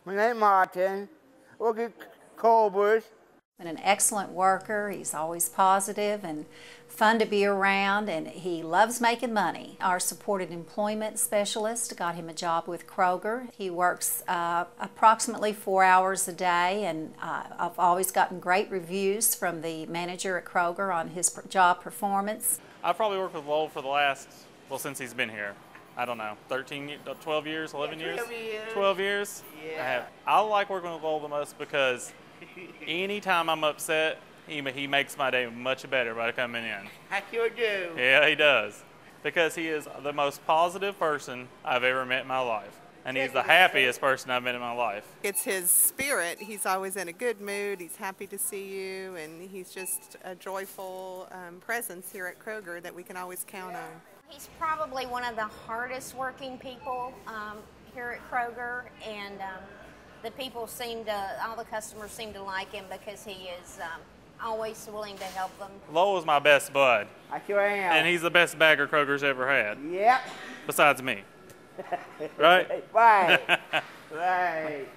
My name Martin. Work at Culver's. And an excellent worker. He's always positive and fun to be around, and he loves making money. Our supported employment specialist got him a job with Kroger. He works approximately 4 hours a day, and I've always gotten great reviews from the manager at Kroger on his job performance. I've probably worked with Lowell for the last, since he's been here. I don't know, 12 years, 11 years? 12 years? Yeah. I like working with Lowell the most because anytime I'm upset, he makes my day much better by coming in. I sure do. Yeah, he does. Because he is the most positive person I've ever met in my life. And he's the happiest person I've met in my life. It's his spirit. He's always in a good mood. He's happy to see you, and he's just a joyful presence here at Kroger that we can always count on. He's probably one of the hardest working people here at Kroger, and all the customers seem to like him because he is always willing to help them. Lowell is my best bud. I sure am. And he's the best bagger Kroger's ever had. Yep. Besides me. Right? Right. Right.